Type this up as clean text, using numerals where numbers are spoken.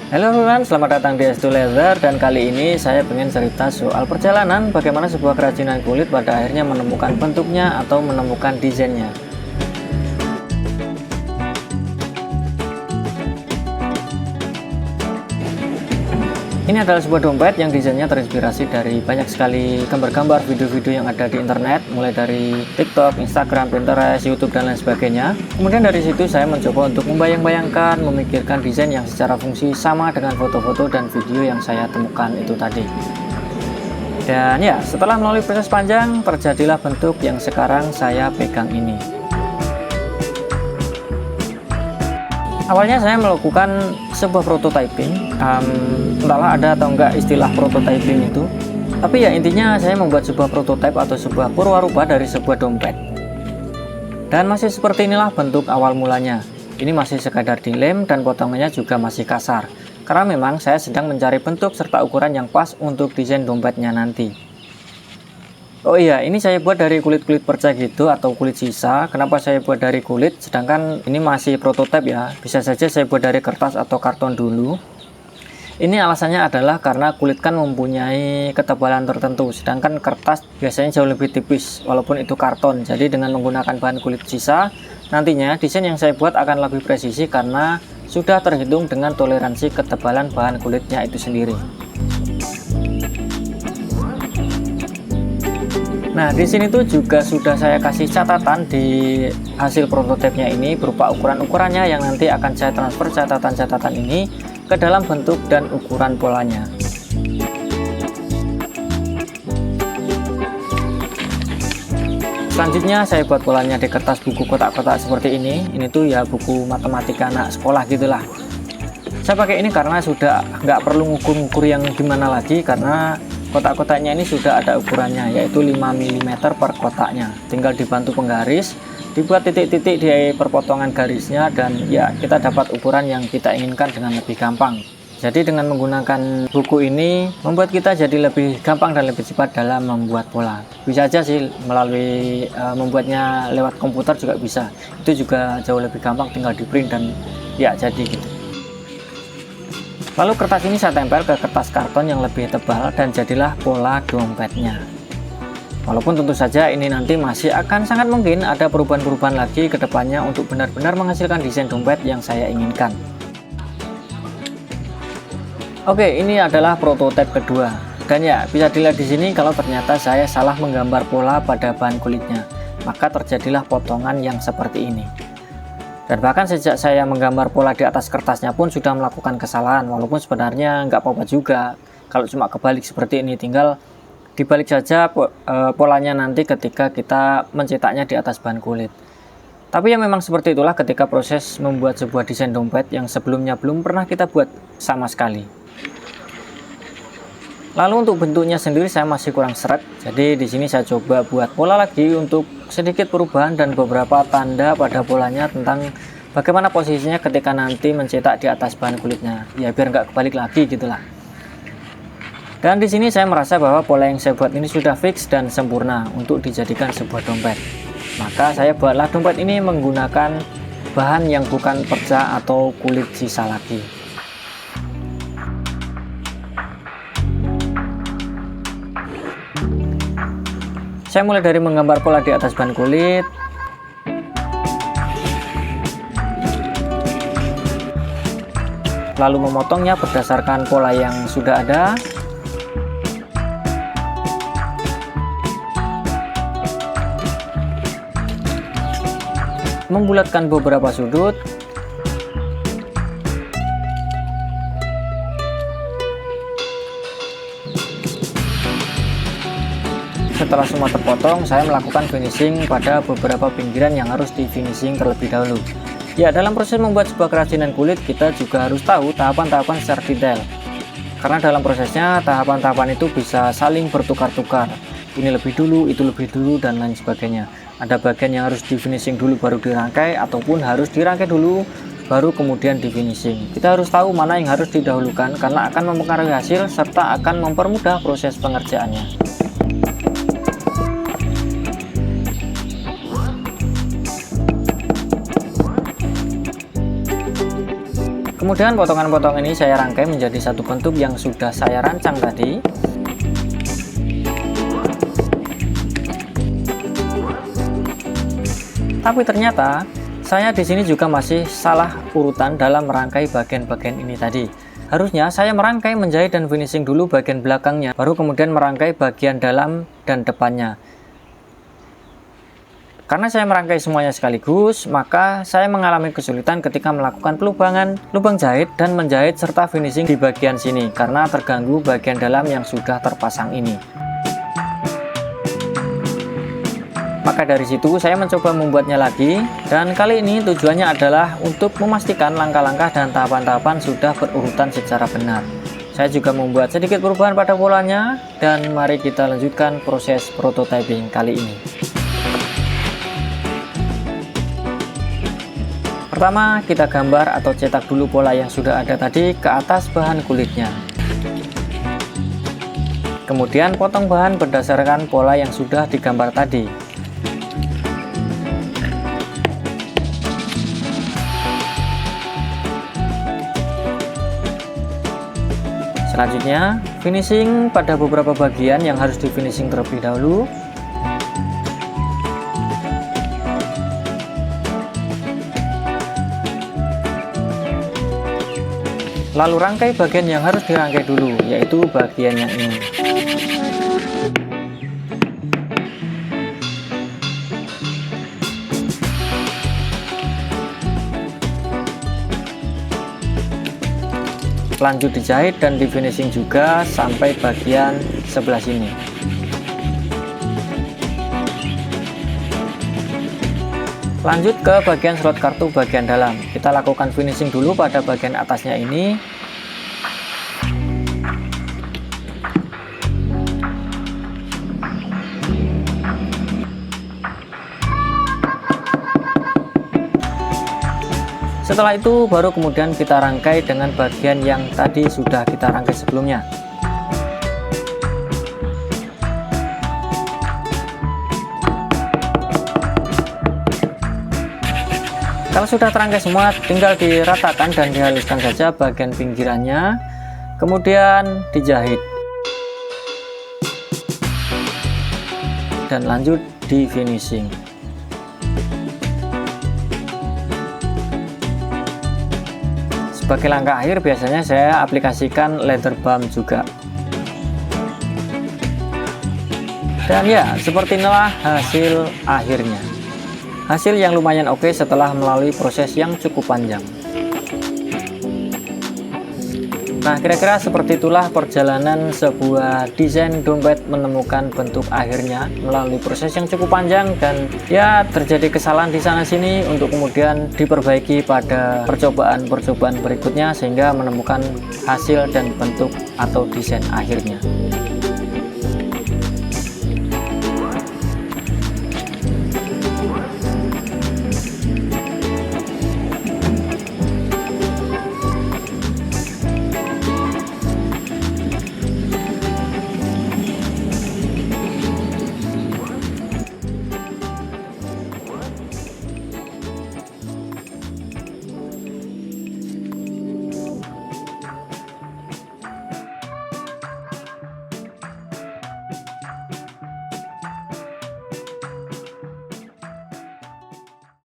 Halo everyone, selamat datang di S2 Leather dan kali ini saya pengen cerita soal perjalanan bagaimana sebuah kerajinan kulit pada akhirnya menemukan bentuknya atau menemukan desainnya. Ini adalah sebuah dompet yang desainnya terinspirasi dari banyak sekali gambar-gambar, video-video yang ada di internet, mulai dari TikTok, Instagram, Pinterest, YouTube, dan lain sebagainya. Kemudian dari situ saya mencoba untuk membayang-bayangkan, memikirkan desain yang secara fungsi sama dengan foto-foto dan video yang saya temukan itu tadi. Dan ya, setelah melalui proses panjang, terjadilah bentuk yang sekarang saya pegang ini. Awalnya saya melakukan sebuah prototyping, entahlah ada atau enggak istilah prototyping itu. Tapi ya intinya saya membuat sebuah prototype atau sebuah purwarupa dari sebuah dompet. Dan masih seperti inilah bentuk awal mulanya. Ini masih sekadar dilem dan potongannya juga masih kasar. Karena memang saya sedang mencari bentuk serta ukuran yang pas untuk desain dompetnya nanti. Oh iya, ini saya buat dari kulit-kulit perca gitu atau kulit sisa. Kenapa saya buat dari kulit? Sedangkan ini masih prototipe ya. Bisa saja saya buat dari kertas atau karton dulu. Ini alasannya adalah karena kulit kan mempunyai ketebalan tertentu. Sedangkan kertas biasanya jauh lebih tipis walaupun itu karton. Jadi dengan menggunakan bahan kulit sisa, nantinya desain yang saya buat akan lebih presisi karena sudah terhitung dengan toleransi ketebalan bahan kulitnya itu sendiri. Nah, di sini tuh juga sudah saya kasih catatan di hasil prototipenya ini berupa ukuran-ukurannya yang nanti akan saya transfer catatan-catatan ini ke dalam bentuk dan ukuran polanya. Selanjutnya saya buat polanya di kertas buku kotak-kotak seperti ini. Ini tuh ya buku matematika anak sekolah gitulah. Saya pakai ini karena sudah nggak perlu ngukur-ngukur yang gimana lagi karena kotak-kotaknya ini sudah ada ukurannya, yaitu 5 mm per kotaknya. Tinggal dibantu penggaris, dibuat titik-titik di perpotongan garisnya, dan ya kita dapat ukuran yang kita inginkan dengan lebih gampang. Jadi dengan menggunakan buku ini membuat kita jadi lebih gampang dan lebih cepat dalam membuat pola. Bisa aja sih melalui membuatnya lewat komputer juga bisa. Itu juga jauh lebih gampang, tinggal di print dan ya jadi gitu. Lalu kertas ini saya tempel ke kertas karton yang lebih tebal dan jadilah pola dompetnya. Walaupun tentu saja ini nanti masih akan sangat mungkin ada perubahan-perubahan lagi ke depannya untuk benar-benar menghasilkan desain dompet yang saya inginkan. Oke, ini adalah prototipe kedua. Dan ya, bisa dilihat di sini kalau ternyata saya salah menggambar pola pada bahan kulitnya, maka terjadilah potongan yang seperti ini. Dan bahkan sejak saya menggambar pola di atas kertasnya pun sudah melakukan kesalahan, walaupun sebenarnya nggak apa-apa juga kalau cuma kebalik seperti ini, tinggal dibalik saja polanya nanti ketika kita mencetaknya di atas bahan kulit. Tapi ya memang seperti itulah ketika proses membuat sebuah desain dompet yang sebelumnya belum pernah kita buat sama sekali. Lalu untuk bentuknya sendiri saya masih kurang seret, jadi di sini saya coba buat pola lagi untuk sedikit perubahan dan beberapa tanda pada polanya tentang bagaimana posisinya ketika nanti mencetak di atas bahan kulitnya, ya biar nggak kebalik lagi gitulah. Dan di sini saya merasa bahwa pola yang saya buat ini sudah fix dan sempurna untuk dijadikan sebuah dompet. Maka saya buatlah dompet ini menggunakan bahan yang bukan perca atau kulit sisa lagi. Saya mulai dari menggambar pola di atas bahan kulit, lalu memotongnya berdasarkan pola yang sudah ada. Membulatkan beberapa sudut. Setelah semua terpotong, saya melakukan finishing pada beberapa pinggiran yang harus di finishing terlebih dahulu. Ya, dalam proses membuat sebuah kerajinan kulit, kita juga harus tahu tahapan-tahapan secara detail. Karena dalam prosesnya, tahapan-tahapan itu bisa saling bertukar-tukar. Ini lebih dulu, itu lebih dulu, dan lain sebagainya. Ada bagian yang harus di finishing dulu baru dirangkai, ataupun harus dirangkai dulu baru kemudian di finishing. Kita harus tahu mana yang harus didahulukan karena akan mempengaruhi hasil serta akan mempermudah proses pengerjaannya. Kemudian potongan-potongan ini saya rangkai menjadi satu bentuk yang sudah saya rancang tadi. Tapi ternyata saya di sini juga masih salah urutan dalam merangkai bagian-bagian ini tadi. Harusnya saya merangkai, menjahit, dan finishing dulu bagian belakangnya, baru kemudian merangkai bagian dalam dan depannya. Karena saya merangkai semuanya sekaligus, maka saya mengalami kesulitan ketika melakukan pelubangan, lubang jahit, dan menjahit serta finishing di bagian sini karena terganggu bagian dalam yang sudah terpasang ini. Maka dari situ saya mencoba membuatnya lagi, dan kali ini tujuannya adalah untuk memastikan langkah-langkah dan tahapan-tahapan sudah berurutan secara benar. Saya juga membuat sedikit perubahan pada polanya, dan mari kita lanjutkan proses prototyping kali ini. Pertama, kita gambar atau cetak dulu pola yang sudah ada tadi ke atas bahan kulitnya. Kemudian potong bahan berdasarkan pola yang sudah digambar tadi. Selanjutnya, finishing pada beberapa bagian yang harus di finishing terlebih dahulu. Lalu rangkai bagian yang harus dirangkai dulu, yaitu bagian yang ini. Lanjut dijahit dan di finishing juga sampai bagian sebelah sini. Lanjut ke bagian slot kartu bagian dalam. Kita lakukan finishing dulu pada bagian atasnya ini. Setelah itu baru kemudian kita rangkai dengan bagian yang tadi sudah kita rangkai sebelumnya. Kalau sudah terangkai semua, tinggal diratakan dan dihaluskan saja bagian pinggirannya, kemudian dijahit dan lanjut di finishing. Sebagai langkah akhir biasanya saya aplikasikan leather balm juga. Dan ya, seperti inilah hasil akhirnya. Hasil yang lumayan oke setelah melalui proses yang cukup panjang. Nah, kira-kira seperti itulah perjalanan sebuah desain dompet menemukan bentuk akhirnya melalui proses yang cukup panjang, dan ya terjadi kesalahan di sana sini untuk kemudian diperbaiki pada percobaan-percobaan berikutnya sehingga menemukan hasil dan bentuk atau desain akhirnya.